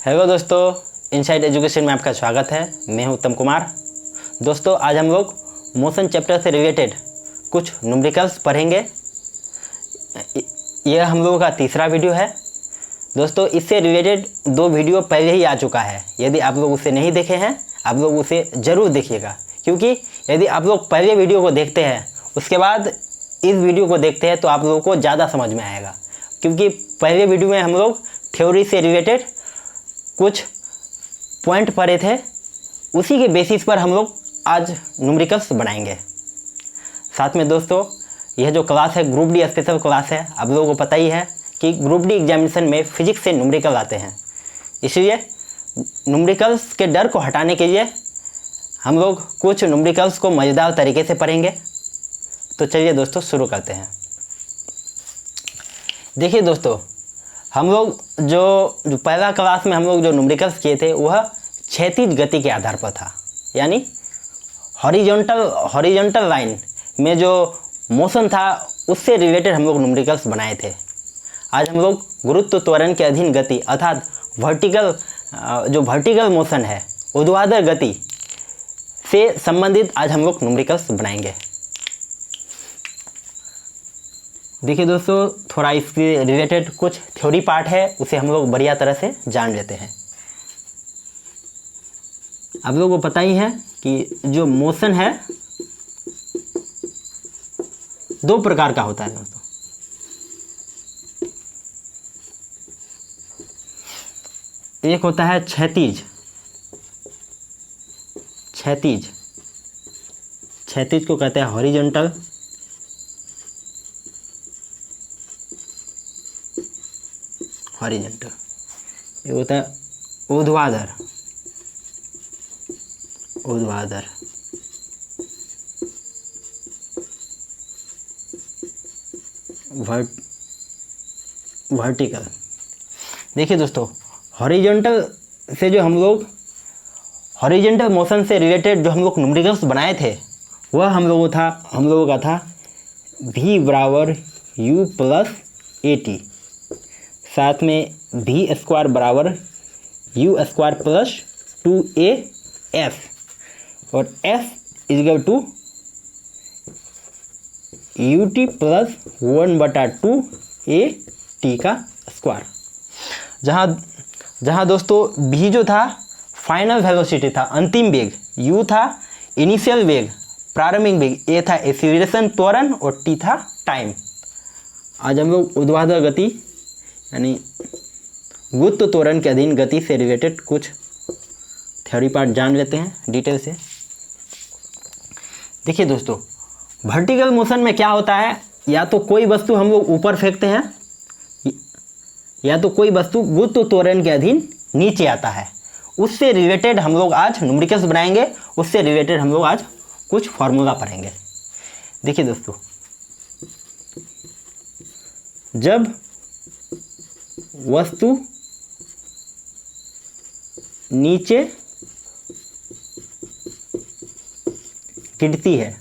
Hello दोस्तों, inside education में आपका स्वागत है। मैं हूं उत्तम कुमार। दोस्तों, आज हम लोग मोशन चैप्टर से रिलेटेड कुछ न्यूमेरिकल्स पढ़ेंगे। यह हम लोगों का तीसरा वीडियो है। दोस्तों, इससे रिलेटेड 2 वीडियो पहले ही आ चुका है। यदि आप लोग उसे नहीं देखे हैं, आप लोग उसे ज़रूर देखिएगा, क्योंकि यदि आप लोग पहले वीडियो को देखते हैं उसके बाद इस वीडियो को देखते हैं तो आप लोगों को ज़्यादा समझ में आएगा। क्योंकि पहले वीडियो में हम लोग थ्योरी से रिलेटेड कुछ पॉइंट पढ़े थे, उसी के बेसिस पर हम लोग आज न्यूमेरिकल्स बनाएंगे। साथ में दोस्तों, यह जो क्लास है ग्रुप डी स्पेशल क्लास है। आप लोगों को पता ही है कि ग्रुप डी एग्जामिनेशन में फिजिक्स से न्यूमेरिकल आते हैं, इसलिए न्यूमेरिकल्स के डर को हटाने के लिए हम लोग कुछ न्यूमेरिकल्स को मज़ेदार तरीके से पढ़ेंगे। तो चलिए दोस्तों, शुरू करते हैं। देखिए दोस्तों, हम लोग जो पहला क्लास में हम लोग जो न्यूमेरिकल्स किए थे वह क्षैतिज गति के आधार पर था, यानी हॉरिजॉन्टल लाइन में जो मोशन था उससे रिलेटेड हम लोग न्यूमेरिकल्स बनाए थे। आज हम लोग गुरुत्व त्वरण के अधीन गति अर्थात वर्टिकल मोशन है, ऊर्ध्वाधर गति से संबंधित आज हम लोग न्यूमेरिकल्स बनाएंगे। देखिए दोस्तों, थोड़ा इसके रिलेटेड कुछ थ्योरी पार्ट है, उसे हम लोग बढ़िया तरह से जान लेते हैं। आप लोगों को पता ही है कि जो मोशन है 2 प्रकार का होता है दोस्तों। एक होता है क्षैतिज को कहते हैं हॉरिजॉन्टल, ये होता है ऊर्ध्वाधर। वर्टिकल। देखिए दोस्तों, हॉरिजॉन्टल से जो हम लोग हॉरिजॉन्टल मोशन से रिलेटेड जो हम लोग न्यूमेरिकल्स बनाए थे वह हम लोगों का था v बराबर u प्लस AT, साथ में v स्क्वायर बराबर u स्क्वायर प्लस 2AF और F equal to UT plus 1/2AT का स्क्वायर। जहाँ दोस्तों v जो था फाइनल वेलोसिटी था, अंतिम वेग, u था इनिशियल वेग, प्रारंभिक वेग, a था एक्सीलरेशन त्वरण और t था टाइम। आज हम लोग ऊर्ध्वाधर गति यानी गुरुत्व त्वरण के अधीन गति से रिलेटेड कुछ थ्योरी पार्ट जान लेते हैं डिटेल से। देखिए दोस्तों, वर्टिकल मोशन में क्या होता है, या तो कोई वस्तु हम लोग ऊपर फेंकते हैं या तो कोई वस्तु गुरुत्व त्वरण के अधीन नीचे आता है। उससे रिलेटेड हम लोग आज न्यूमेरिकल्स बनाएंगे, उससे रिलेटेड हम लोग आज कुछ फार्मूला पढ़ेंगे। देखिए दोस्तों, जब वस्तु नीचे गिरती है,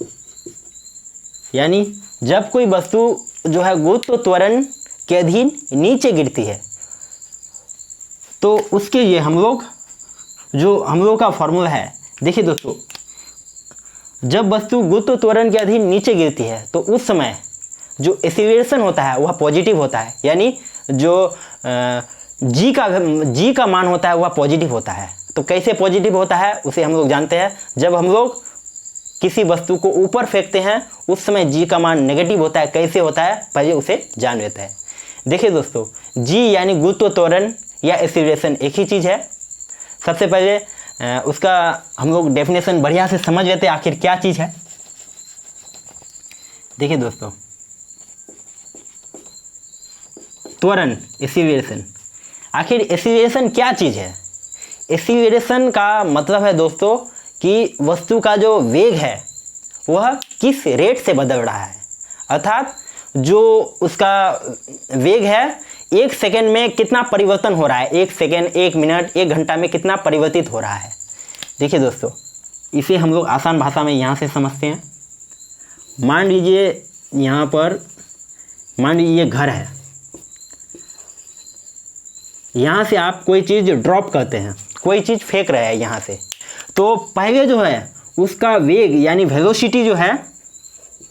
यानी जब कोई वस्तु जो है गुरुत्व त्वरण के अधीन नीचे गिरती है, तो उसके लिए हम लोग का फॉर्मूला है। देखिए दोस्तों, जब वस्तु गुरुत्व त्वरण के अधीन नीचे गिरती है तो उस समय जो एक्सीलरेशन होता है वह पॉजिटिव होता है, यानी जो जी का मान होता है वह पॉजिटिव होता है। तो कैसे पॉजिटिव होता है उसे हम लोग जानते हैं। जब हम लोग किसी वस्तु को ऊपर फेंकते हैं उस समय जी का मान नेगेटिव होता है। कैसे होता है पहले उसे जान लेते हैं। देखिए दोस्तों, जी यानी गुरुत्व त्वरण या एक्सीलरेशन एक ही चीज़ है। सबसे पहले उसका हम लोग डेफिनेशन बढ़िया से समझ लेते हैं आखिर क्या चीज़ है। देखिए दोस्तों, त्वरण एक्सीलरेशन, आखिर एक्सीलरेशन क्या चीज़ है। एक्सीलरेशन का मतलब है दोस्तों कि वस्तु का जो वेग है वह किस रेट से बदल रहा है, अर्थात जो उसका वेग है 1 सेकेंड में कितना परिवर्तन हो रहा है, 1 सेकेंड, 1 मिनट, 1 घंटा में कितना परिवर्तित हो रहा है। देखिए दोस्तों, इसे हम लोग आसान भाषा में यहाँ से समझते हैं। मान लीजिए यहाँ पर मान लीजिए घर है, यहाँ से आप कोई चीज़ ड्रॉप करते हैं, कोई चीज़ फेंक रहे हैं यहाँ से, तो पहले जो है उसका वेग यानी वेलोसिटी जो है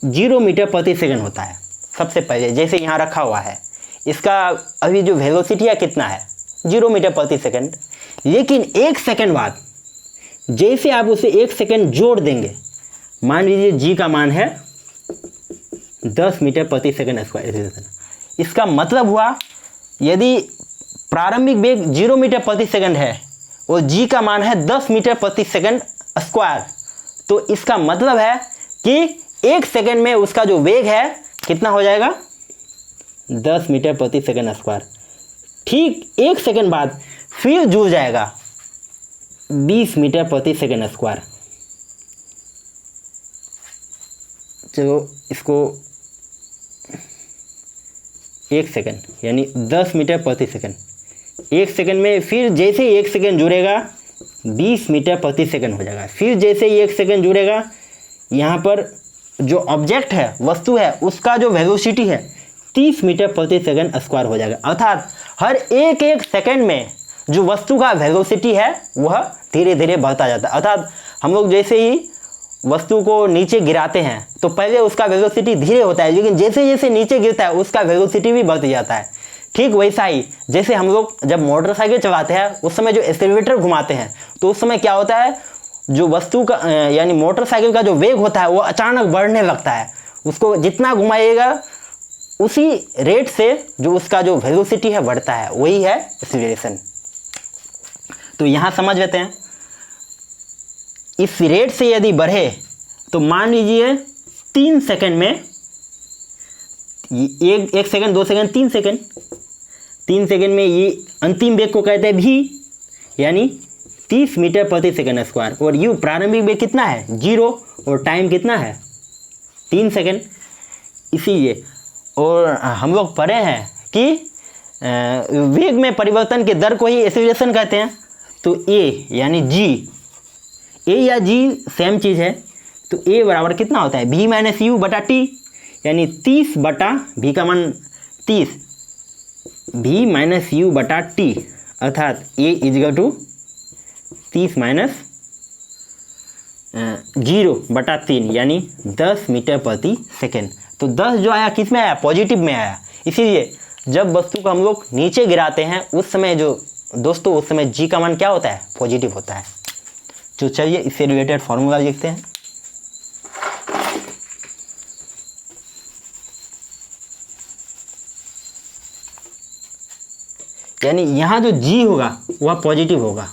0 मीटर प्रति सेकंड होता है। सबसे पहले जैसे यहाँ रखा हुआ है, इसका अभी जो वेलोसिटी है कितना है, 0 मीटर प्रति सेकंड। लेकिन 1 सेकंड बाद जैसे आप उसे 1 सेकंड जोड़ देंगे, मान लीजिए जी का मान है 10 मीटर प्रति सेकंड स्क्वायर। इसका मतलब हुआ यदि प्रारंभिक वेग 0 मीटर प्रति सेकंड है और जी का मान है 10 मीटर प्रति सेकंड स्क्वायर, तो इसका मतलब है कि 1 सेकंड में उसका जो वेग है कितना हो जाएगा, 10 मीटर प्रति सेकंड स्क्वायर। ठीक 1 सेकंड बाद फिर जुड़ जाएगा 20 मीटर प्रति सेकंड स्क्वायर। चलो इसको 1 सेकंड यानी 10 मीटर प्रति सेकंड, 1 सेकंड में फिर जैसे ही 1 सेकंड जुड़ेगा 20 मीटर प्रति सेकंड हो जाएगा। फिर जैसे ही 1 सेकंड जुड़ेगा, यहाँ पर जो ऑब्जेक्ट है, वस्तु है, उसका जो वेलोसिटी है 30 मीटर प्रति सेकंड स्क्वायर हो जाएगा। अर्थात हर एक सेकंड में जो वस्तु का वेलोसिटी है वह धीरे धीरे बढ़ता जाता है। अर्थात हम लोग जैसे ही वस्तु को नीचे गिराते हैं तो पहले उसका वेलोसिटी धीरे होता है, लेकिन जैसे जैसे नीचे गिरता है उसका वेलोसिटी भी बढ़ जाता है। ठीक वैसा ही जैसे हम लोग जब मोटरसाइकिल चलाते हैं उस समय जो एक्सेलरेटर घुमाते हैं तो उस समय क्या होता है, जो वस्तु का यानी मोटरसाइकिल का जो वेग होता है वो अचानक बढ़ने लगता है। उसको जितना घुमाइएगा उसी रेट से जो उसका जो वेलोसिटी है बढ़ता है, वही है एक्सीलरेशन। तो यहाँ समझ लेते हैं, इस रेट से यदि बढ़े तो मान लीजिए 3 सेकंड में, एक सेकंड, 2 सेकंड, 3 सेकंड, 3 सेकंड में ये अंतिम वेग को कहते हैं भी, यानी 30 मीटर प्रति सेकंड स्क्वायर। और यू प्रारंभिक वेग कितना है, 0, और टाइम कितना है 3 सेकंड। इसीलिए और हम लोग पढ़े हैं कि वेग में परिवर्तन के दर को ही एक्सीलरेशन कहते हैं। तो ए यानी जी, ए या जी सेम चीज़ है, तो ए बराबर कितना होता है, भी माइनस यू बटा टी, यानी 30 बटा भी का मान 30, भी माइनस यू बटा टी, अर्थात ए इजगल टू 30 माइनस 0 बटा 3 यानी 10 मीटर प्रति सेकेंड। तो 10 जो आया किस में आया, पॉजिटिव में आया। इसीलिए जब वस्तु को हम लोग नीचे गिराते हैं उस समय जो दोस्तों उस समय जी का मान क्या होता है, पॉजिटिव होता है। तो चलिए इससे रिलेटेड फॉर्मूला लिखते हैं। यानी यहाँ जो जी होगा वह पॉजिटिव होगा,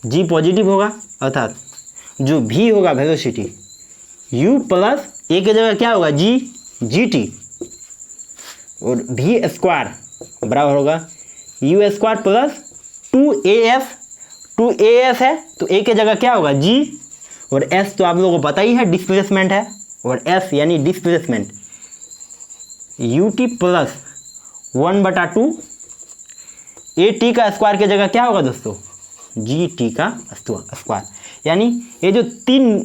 जी पॉजिटिव होगा, अर्थात जो भी होगा वेलोसिटी u प्लस ए की जगह क्या होगा जी टी, और भी स्क्वायर बराबर होगा यू स्क्वायर प्लस 2as है तो a की जगह क्या होगा g, और s तो आप लोगों को पता ही है डिस्प्लेसमेंट है, और s यानी displacement ut plus 1/2 A T का स्क्वायर की जगह क्या होगा दोस्तों, जी टी का स्क्वायर। यानी ये जो 3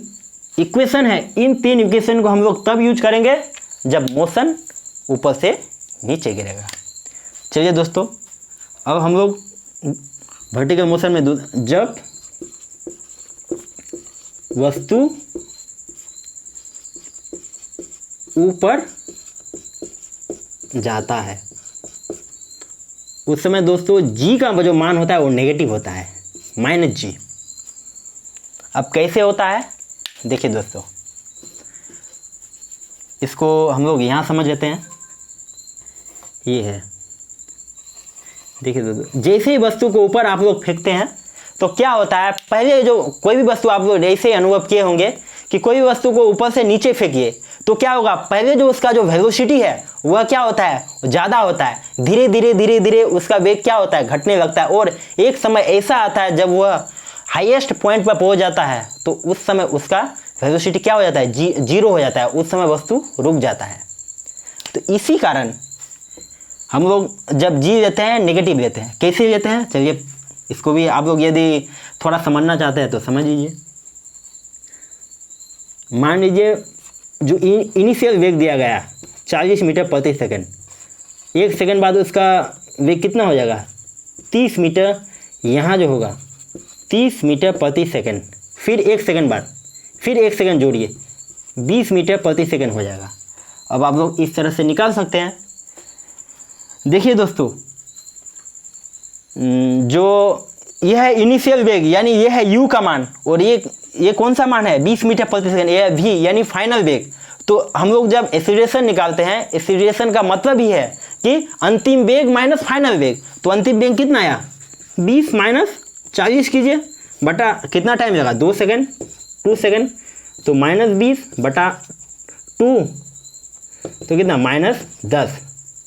इक्वेशन है, इन 3 इक्वेशन को हम लोग तब यूज करेंगे जब मोशन ऊपर से नीचे गिरेगा। चलिए दोस्तों, अब हम लोग वर्टिकल मोशन में जब वस्तु ऊपर जाता है उस समय दोस्तों जी का जो मान होता है वो नेगेटिव होता है, माइनस जी। अब कैसे होता है देखिए दोस्तों, इसको हम लोग यहाँ समझ लेते हैं। ये है, देखिए दोस्तों, जैसे ही वस्तु को ऊपर आप लोग फेंकते हैं तो क्या होता है, पहले जो कोई भी वस्तु आप लोग ऐसे अनुभव किए होंगे कि कोई भी वस्तु को ऊपर से नीचे फेंकिए तो क्या होगा, पहले जो उसका जो वेलोसिटी है वह क्या होता है, ज़्यादा होता है। धीरे धीरे उसका वेग क्या होता है, घटने लगता है, और एक समय ऐसा आता है जब वह हाईएस्ट पॉइंट पर पहुंच जाता है तो उस समय उसका वेलोसिटी क्या हो जाता है, 0 हो जाता है। उस समय वस्तु रुक जाता है। तो इसी कारण हम लोग जब जी लेते हैं नेगेटिव लेते हैं। कैसे लेते हैं, चलिए इसको भी आप लोग यदि थोड़ा समझना चाहते हैं तो समझ लीजिए। मान लीजिए जो इनिशियल वेग दिया गया 40 मीटर प्रति सेकंड, 1 सेकंड बाद उसका वेग कितना हो जाएगा, 30 मीटर, यहाँ जो होगा 30 मीटर प्रति सेकंड, फिर 1 सेकंड बाद फिर 1 सेकंड जोड़िए, 20 मीटर प्रति सेकंड हो जाएगा। अब आप लोग इस तरह से निकाल सकते हैं। देखिए दोस्तों, जो यह है इनिशियल वेग यानी ये है u का मान, और ये कौन सा मान है 20 मीटर प्रति सेकंड, ये है v यानी फाइनल वेग। तो हम लोग जब एक्सीलरेशन निकालते हैं, एक्सीलरेशन का मतलब ही है कि अंतिम वेग माइनस फाइनल वेग। तो अंतिम वेग कितना आया 20 माइनस 40 कीजिए बटा कितना टाइम लगा 2 सेकंड, 2 सेकंड, तो -20 बटा 2 तो कितना -10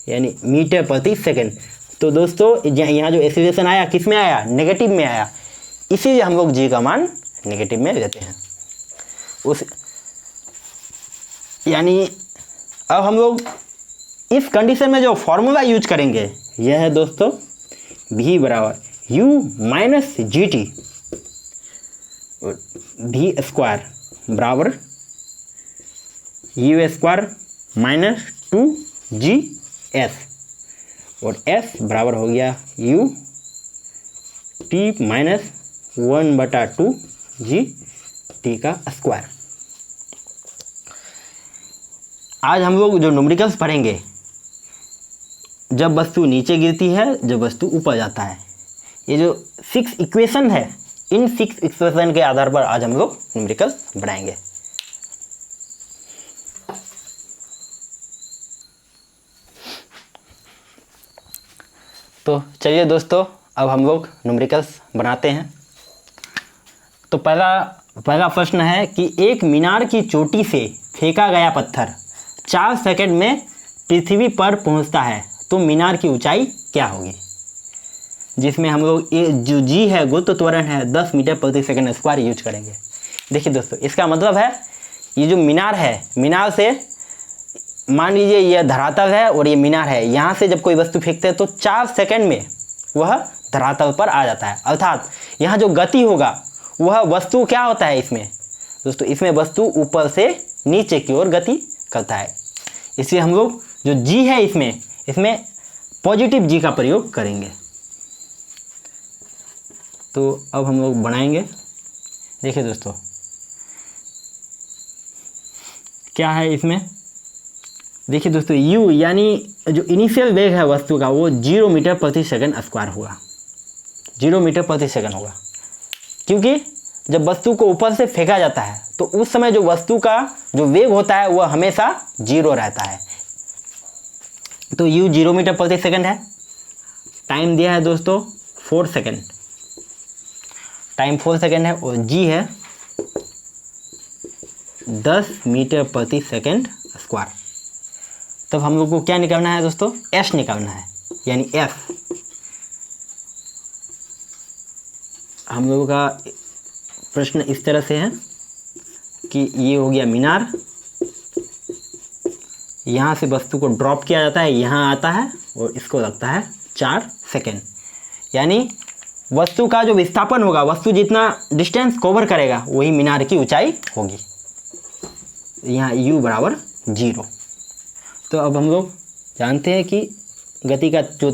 यानी मीटर प्रति सेकंड। तो दोस्तों यहाँ जो एक्सीलरेशन आया किस में आया, नेगेटिव में आया, इसीलिए हम लोग जी का मान नेगेटिव में लेते हैं। उस यानी अब हम लोग इस कंडीशन में जो फॉर्मूला यूज करेंगे यह है दोस्तों v बराबर u minus g t, v square बराबर u स्क्वायर माइनस 2gs, और s बराबर हो गया u t minus 1/2g t का स्क्वायर। आज हम लोग जो न्यूमेरिकल्स पढ़ेंगे, जब वस्तु नीचे गिरती है, जब वस्तु ऊपर जाता है, ये जो 6 इक्वेशन है, इन 6 इक्वेशन के आधार पर आज हम लोग न्यूमेरिकल्स बढ़ाएंगे। तो चलिए दोस्तों, अब हम लोग न्यूमेरिकल्स बनाते हैं। तो पहला प्रश्न है कि एक मीनार की चोटी से फेंका गया पत्थर 4 सेकंड में पृथ्वी पर पहुंचता है, तो मीनार की ऊंचाई क्या होगी। जिसमें हम लोग ये जो जी है गुरुत्व त्वरण है 10 मीटर प्रति सेकंड स्क्वायर यूज करेंगे। देखिए दोस्तों, इसका मतलब है ये जो मीनार है, मीनार से मान लीजिए ये धरातल है और ये मीनार है, यहाँ से जब कोई वस्तु फेंकते हैं तो 4 सेकंड में वह धरातल पर आ जाता है। अर्थात यहाँ जो गति होगा वह वस्तु क्या होता है इसमें दोस्तों, इसमें वस्तु ऊपर से नीचे की ओर गति करता है। इसलिए हम लोग जो जी है इसमें पॉजिटिव जी का प्रयोग करेंगे। तो अब हम लोग बनाएंगे। देखिए दोस्तों क्या है इसमें, देखिए दोस्तों u यानी जो इनिशियल वेग है वस्तु का वो 0 मीटर प्रति सेकंड स्क्वायर होगा, 0 मीटर प्रति सेकंड होगा, क्योंकि जब वस्तु को ऊपर से फेंका जाता है तो उस समय जो वस्तु का जो वेग होता है वह हमेशा 0 रहता है। तो u 0 मीटर प्रति सेकंड है। टाइम दिया है दोस्तों 4 सेकंड, टाइम 4 सेकंड है, और g है 10 मीटर प्रति सेकंड स्क्वायर। तब हम लोग को क्या निकालना है दोस्तों, s निकालना है, यानी f। हम लोगों का प्रश्न इस तरह से है कि ये हो गया मीनार, यहाँ से वस्तु को ड्रॉप किया जाता है, यहाँ आता है और इसको लगता है 4 सेकेंड। यानी वस्तु का जो विस्थापन होगा, वस्तु जितना डिस्टेंस कवर करेगा वही मीनार की ऊंचाई होगी। यहाँ u बराबर 0। तो अब हम लोग जानते हैं कि गति का जो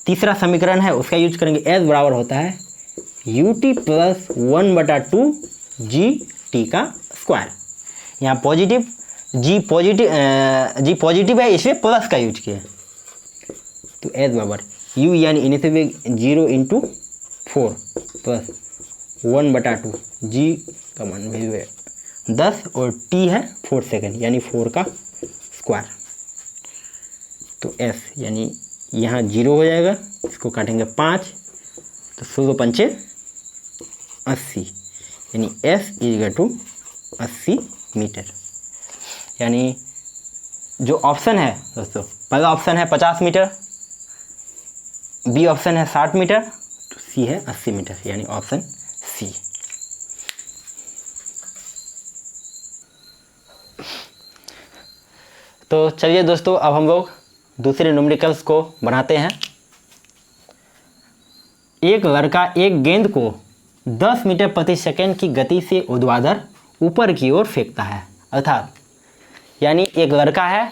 तीसरा समीकरण है उसका यूज करेंगे। s बराबर होता है ut प्लस 1/2 gt का स्क्वायर। यहाँ पॉजिटिव g पॉजिटिव है इसलिए प्लस का यूज किया। तो s बराबर u यानी इनिशियल वेग 0 × 4 प्लस 1/2 g का मान वैल्यू है 10 और t है 4 सेकेंड यानी 4 का स्क्वायर। तो s यानी यहाँ 0 हो जाएगा, इसको काटेंगे 5 तो 16 पंचे 80 यानी s = 80 मीटर। यानी जो ऑप्शन है दोस्तों, पहला ऑप्शन है 50 मीटर, बी ऑप्शन है 60 मीटर, तो सी है 80 मीटर यानी ऑप्शन सी। तो चलिए दोस्तों, अब हम लोग दूसरे न्यूमेरिकल्स को बनाते हैं। एक लड़का एक गेंद को 10 मीटर प्रति सेकंड की गति से ऊर्ध्वाधर ऊपर की ओर फेंकता है। अर्थात यानी एक लड़का है,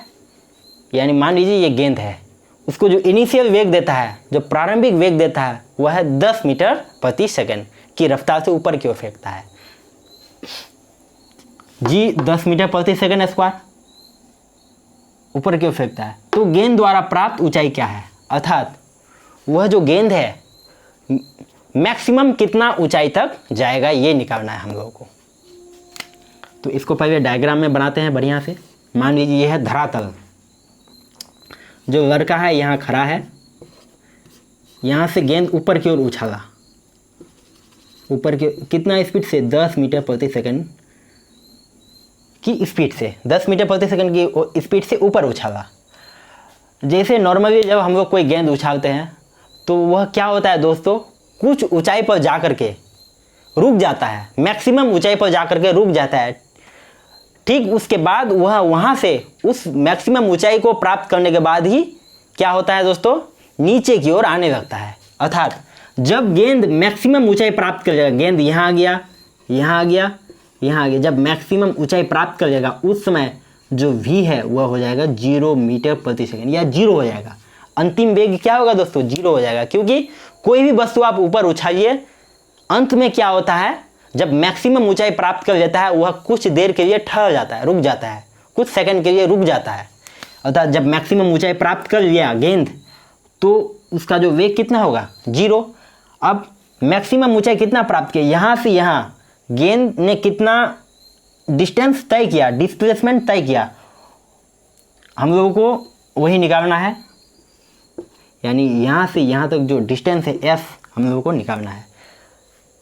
यानी मान लीजिए ये गेंद है, उसको जो इनिशियल वेग देता है, जो प्रारंभिक वेग देता है, वह है 10 मीटर प्रति सेकंड की रफ्तार से ऊपर की ओर फेंकता है। जी 10 मीटर प्रति सेकंड स्क्वायर ऊपर की ओर फेंकता है। तो गेंद द्वारा प्राप्त ऊंचाई क्या है, अर्थात वह जो गेंद है मैक्सिमम कितना ऊंचाई तक जाएगा, ये निकालना है हम लोगों को। तो इसको पहले डायग्राम में बनाते हैं बढ़िया से। मान लीजिए यह है धरातल, जो लड़का है यहाँ खड़ा है, यहाँ से गेंद ऊपर की ओर उछाला, ऊपर की कितना स्पीड से, 10 मीटर प्रति सेकंड की स्पीड से, 10 मीटर प्रति सेकंड की स्पीड से ऊपर उछाला। जैसे नॉर्मली जब हम लोग कोई गेंद उछालते हैं तो वह क्या होता है दोस्तों, कुछ ऊंचाई पर जा कर के रुक जाता है, मैक्सिमम ऊंचाई पर जा कर के रुक जाता है। ठीक उसके बाद वह वहाँ से उस मैक्सिमम ऊंचाई को प्राप्त करने के बाद ही क्या होता है दोस्तों, नीचे की ओर आने लगता है। अर्थात जब गेंद मैक्सिमम ऊंचाई प्राप्त कर जाएगा, गेंद यहाँ आ गया, यहाँ आ गया, यहाँ आ गया, जब मैक्सिमम ऊंचाई प्राप्त कर जाएगा उस समय जो v है वह हो जाएगा 0 मीटर प्रति सेकंड, या 0 हो जाएगा। अंतिम वेग क्या होगा दोस्तों, 0 हो जाएगा। क्योंकि कोई भी वस्तु आप ऊपर उछालिए, अंत में क्या होता है, जब मैक्सिमम ऊंचाई प्राप्त कर लेता है वह कुछ देर के लिए ठहर जाता है, रुक जाता है, कुछ सेकंड के लिए रुक जाता है। अर्थात जब मैक्सिमम ऊंचाई प्राप्त कर लिया गेंद तो उसका जो वेग कितना होगा, 0। अब मैक्सिमम ऊंचाई कितना प्राप्त किया, यहाँ से यहाँ गेंद ने कितना डिस्टेंस तय किया, डिस्प्लेसमेंट तय किया, हम लोगों को वही निकालना है। यानी यहाँ से यहाँ तक जो डिस्टेंस है f हम लोगों को निकालना है।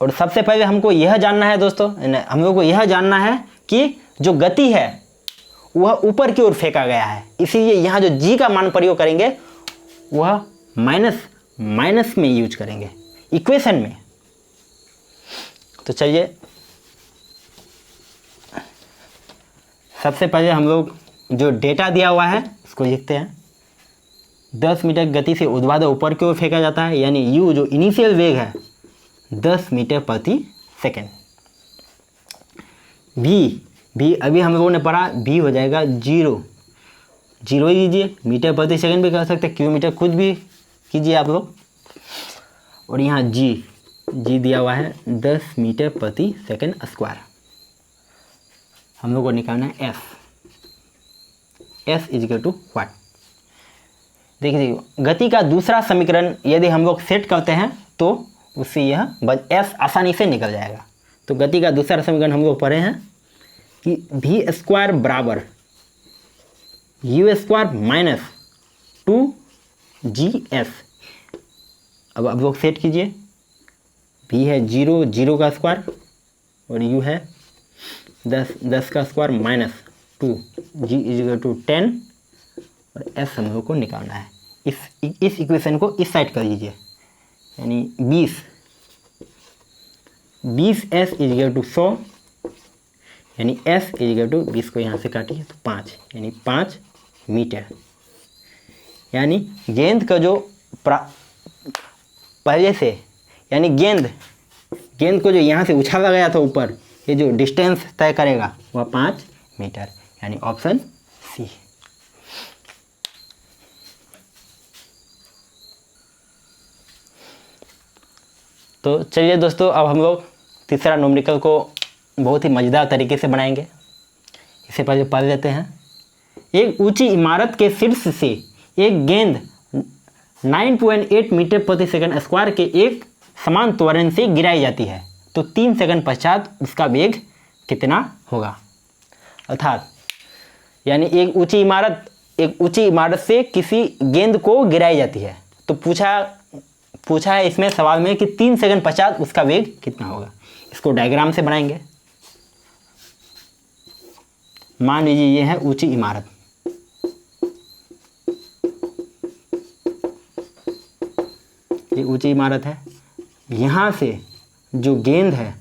और सबसे पहले हमको यह जानना है दोस्तों, हम लोगों को यह जानना है कि जो गति है वह ऊपर की ओर फेंका गया है, इसीलिए यहाँ जो g का मान प्रयोग करेंगे वह माइनस में यूज करेंगे इक्वेशन में। तो चलिए सबसे पहले हम लोग जो डेटा दिया हुआ है उसको लिखते हैं। 10 मीटर गति से ऊर्ध्वाधर ऊपर की ओर फेंका जाता है, यानी u जो इनिशियल वेग है 10 मीटर प्रति सेकंड। v अभी हम लोगों ने पढ़ा, v हो जाएगा 0 ही लीजिए, मीटर प्रति सेकंड भी कर सकते हैं, किलोमीटर कुछ भी कीजिए आप लोग। और यहाँ g दिया हुआ है 10 मीटर प्रति सेकंड स्क्वायर। हम लोग को निकालना है f इजिकल टू व्हाट। देखिए गति का दूसरा समीकरण यदि हम लोग सेट करते हैं तो उससे यह f आसानी से निकल जाएगा। तो गति का दूसरा समीकरण हम लोग पढ़े हैं कि v स्क्वायर बराबर u स्क्वायर माइनस 2gf। अब आप लोग सेट कीजिए, v है 0 का स्क्वायर और u है 10 का square minus 2, g equal to 10 और f हम लोग को निकालना है। इस इक्वेशन को इस साइड कर लीजिए, यानी 20s इजिकल टू 100, यानी s इजिकल टू 20 को यहाँ से काटिए तो 5, यानी 5 मीटर। यानी गेंद का जो पहले से, यानी गेंद को जो यहाँ से उछाला गया था ऊपर, ये जो डिस्टेंस तय करेगा वह 5 मीटर, यानी ऑप्शन सी। तो चलिए दोस्तों, अब हम लोग तीसरा न्यूमेरिकल को बहुत ही मज़ेदार तरीके से बनाएंगे। इससे पहले पढ़ लेते हैं। एक ऊंची इमारत के शीर्ष से एक गेंद 9.8 मीटर प्रति सेकंड स्क्वायर के एक समान त्वरण से गिराई जाती है, तो 3 सेकंड पश्चात उसका वेग कितना होगा। अर्थात यानी एक ऊंची इमारत से किसी गेंद को गिराई जाती है, तो पूछा है इसमें सवाल में कि 3 सेकंड पश्चात उसका वेग कितना होगा। इसको डायग्राम से बनाएंगे। मान लीजिए ये है ऊंची इमारत, ये ऊंची इमारत है। यहाँ से जो गेंद है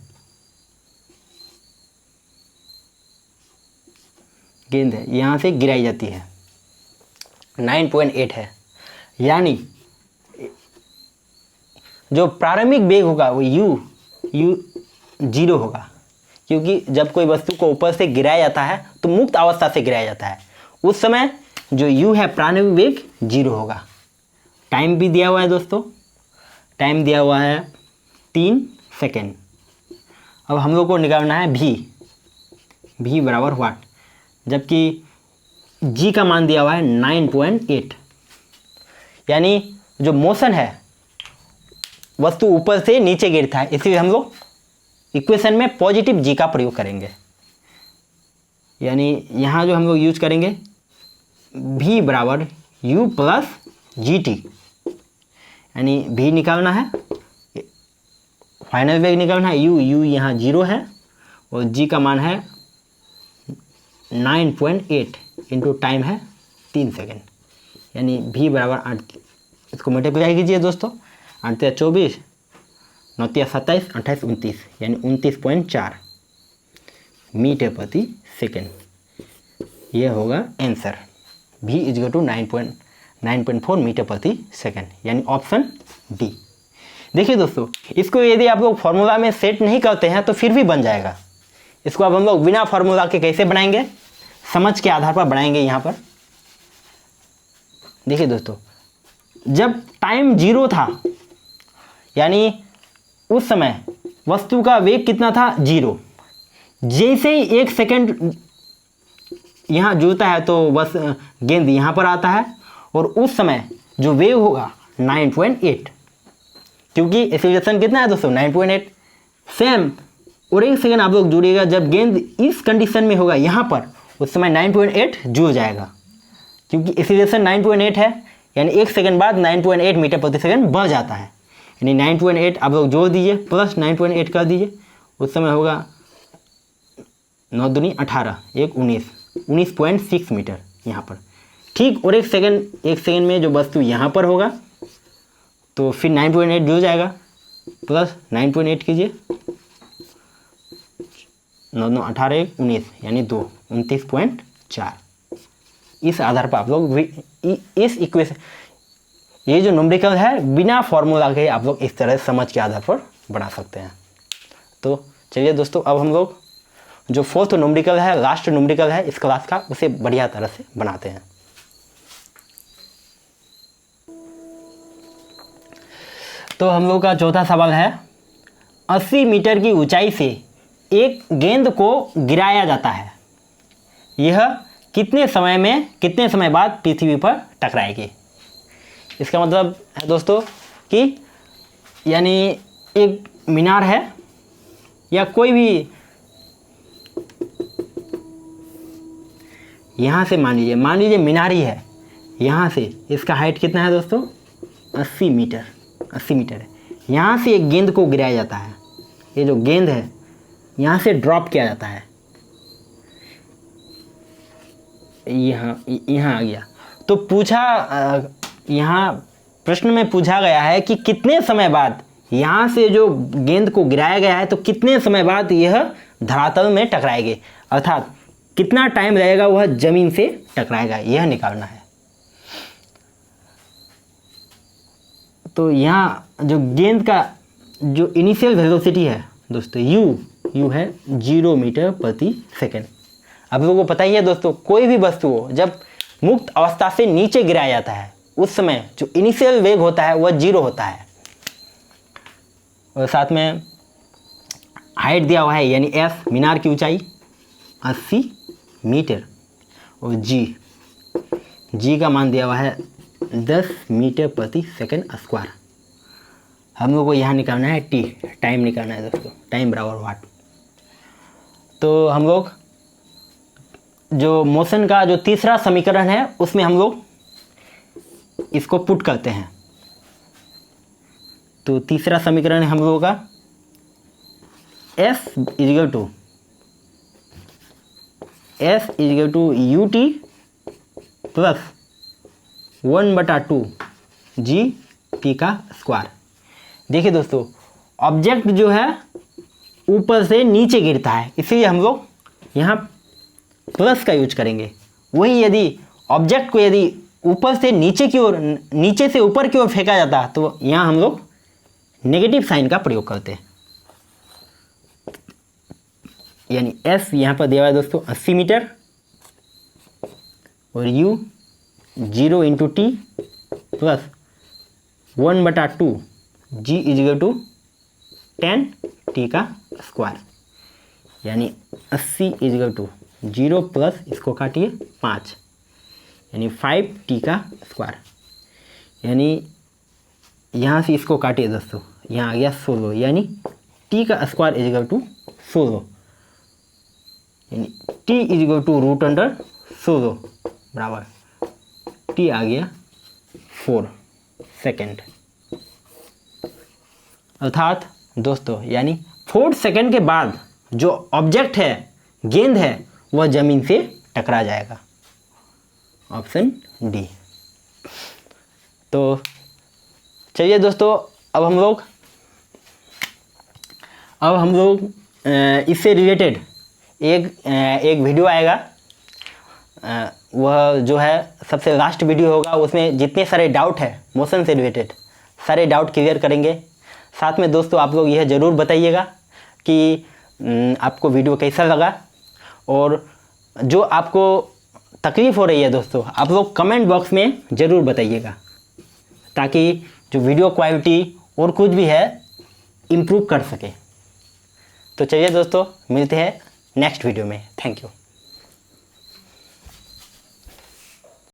यहाँ से गिराई जाती है, 9.8 है, यानी जो प्रारंभिक वेग होगा वो u 0 होगा, क्योंकि जब कोई वस्तु को ऊपर से गिराया जाता है तो मुक्त अवस्था से गिराया जाता है, उस समय जो u है प्रारंभिक वेग 0 होगा। टाइम भी दिया हुआ है दोस्तों, टाइम दिया हुआ है 3 सेकेंड। अब हम लोग को निकालना है भी बराबर व्हाट, जबकि जी का मान दिया हुआ है 9.8, यानी जो मोशन है वस्तु ऊपर से नीचे गिरता है, इसलिए हम लोग इक्वेशन में पॉजिटिव जी का प्रयोग करेंगे। यानी यहाँ जो हम लोग यूज करेंगे भी बराबर u प्लस जी टी, यानी भी निकालना है, फाइनल वेग निकालना है, u यहाँ 0 है और g का मान है 9.8 इंटू टाइम है 3 सेकेंड, यानी भी बराबर 8। इसको मल्टीप्लाई कीजिए दोस्तों, 8 या 24, 9 या 27, 28, 29, यानी 29.4 मीटर प्रति सेकेंड। यह होगा answer, v equal to 9.4 metre प्रति सेकेंड, यानी ऑप्शन डी। देखिए दोस्तों, इसको यदि आप लोग फार्मूला में सेट नहीं करते हैं तो फिर भी बन जाएगा। इसको अब हम लोग बिना फार्मूला के कैसे बनाएंगे, समझ के आधार पर बनाएंगे। यहाँ पर देखिए दोस्तों, जब टाइम 0 था, यानी उस समय वस्तु का वेग कितना था 0। जैसे ही 1 सेकेंड यहाँ जुड़ता है तो बस गेंद यहाँ पर आता है, और उस समय जो वेग होगा 9.8, क्योंकि एक्सीलरेशन कितना है दोस्तों 9.8। सेम और 1 सेकेंड आप लोग जुड़िएगा, जब गेंद इस कंडीशन में होगा यहाँ पर, उस समय 9.8 जुड़ जाएगा, क्योंकि एक्सीलरेशन 9.8 है, यानी 1 सेकेंड बाद 9.8 मीटर प्रति सेकेंड बढ़ जाता है। यानी 9.8 आप लोग जोड़ दीजिए प्लस 9.8 कर दीजिए, उस समय होगा 9 दूनी 18, 1 19.6 मीटर यहाँ पर। ठीक, और 1 सेकेंड में जो वस्तु यहाँ पर होगा तो फिर 9.8 जुड़ जाएगा, प्लस 9.8 कीजिए, 9 9 18, 1 19, यानी 2 29.4। इस आधार पर आप लोग इस इक्वेशन, ये जो न्यूमेरिकल है बिना फॉर्मूला के आप लोग इस तरह समझ के आधार पर बना सकते हैं। तो चलिए दोस्तों, अब हम लोग जो 4th न्यूमेरिकल है, लास्ट न्यूमेरिकल है इस क्लास का, उसे बढ़िया तरह से बनाते हैं। तो हम लोग का चौथा सवाल है, 80 मीटर की ऊंचाई से एक गेंद को गिराया जाता है, यह कितने समय बाद पृथ्वी पर टकराएगी। इसका मतलब है दोस्तों कि यानी एक मीनार है या कोई भी, यहाँ से मान लीजिए मीनार ही है, यहाँ से इसका हाइट कितना है दोस्तों 80 मीटर है। यहाँ से एक गेंद को गिराया जाता है, ये जो गेंद है यहाँ से ड्रॉप किया जाता है, यहाँ आ गया। तो पूछा, यहाँ प्रश्न में पूछा गया है कि कितने समय बाद यहाँ से जो गेंद को गिराया गया है तो कितने समय बाद यह धरातल में टकराएगी, अर्थात कितना टाइम रहेगा वह जमीन से टकराएगा, यह निकालना है। तो यहाँ जो गेंद का जो इनिशियल वेलोसिटी है दोस्तों u है 0 मीटर प्रति सेकेंड। आप लोगों को पता ही है दोस्तों, कोई भी वस्तु हो जब मुक्त अवस्था से नीचे गिराया जाता है उस समय जो इनिशियल वेग होता है वह 0 होता है, और साथ में हाइट दिया हुआ है, यानी f मीनार की ऊंचाई 80 मीटर, और g का मान दिया हुआ है 10 मीटर प्रति सेकेंड स्क्वायर। हम लोग को यहाँ निकालना है t, टाइम निकालना है दोस्तों, टाइम बराबर वाट। तो हम लोग जो मोशन का जो तीसरा समीकरण है उसमें हम लोग इसको पुट करते हैं। तो तीसरा समीकरण है हम लोगों का F equal to u t plus 1/2 g t का स्क्वायर। देखिए दोस्तों, ऑब्जेक्ट जो है ऊपर से नीचे गिरता है, इसलिए हम लोग यहाँ प्लस का यूज करेंगे। वही यदि ऑब्जेक्ट को यदि ऊपर से नीचे की ओर, नीचे से ऊपर की ओर फेंका जाता तो यहाँ हम लोग नेगेटिव साइन का प्रयोग करते हैं। यानी एफ यहाँ पर दिया हुआ है दोस्तों 80 मीटर, और u 0 × t plus 1/2 g equal to 10 t का स्क्वायर, यानी 80 इजिकल टू 0 प्लस इसको काटिए 5, यानी 5t का स्क्वायर, यानी यहाँ से इसको काटिए दोस्तों, यहाँ आ गया 16, यानी t का स्क्वायर इजिकल टू 16, यानी t इजिकल टू √16 बराबर t आ गया 4 सेकेंड। अर्थात दोस्तों यानी 4 सेकेंड के बाद जो ऑब्जेक्ट है, गेंद है, वह जमीन से टकरा जाएगा। Option D. तो चलिए दोस्तों, अब हम लोग इससे रिलेटेड एक वीडियो आएगा, वह जो है सबसे लास्ट वीडियो होगा, उसमें जितने सारे डाउट है मोशन से रिलेटेड सारे डाउट क्लियर करेंगे। साथ में दोस्तों आप लोग यह ज़रूर बताइएगा कि आपको वीडियो कैसा लगा, और जो आपको तकलीफ़ हो रही है दोस्तों आप लोग कमेंट बॉक्स में ज़रूर बताइएगा, ताकि जो वीडियो क्वालिटी और कुछ भी है इम्प्रूव कर सके। तो चलिए दोस्तों, मिलते हैं नेक्स्ट वीडियो में। Thank you.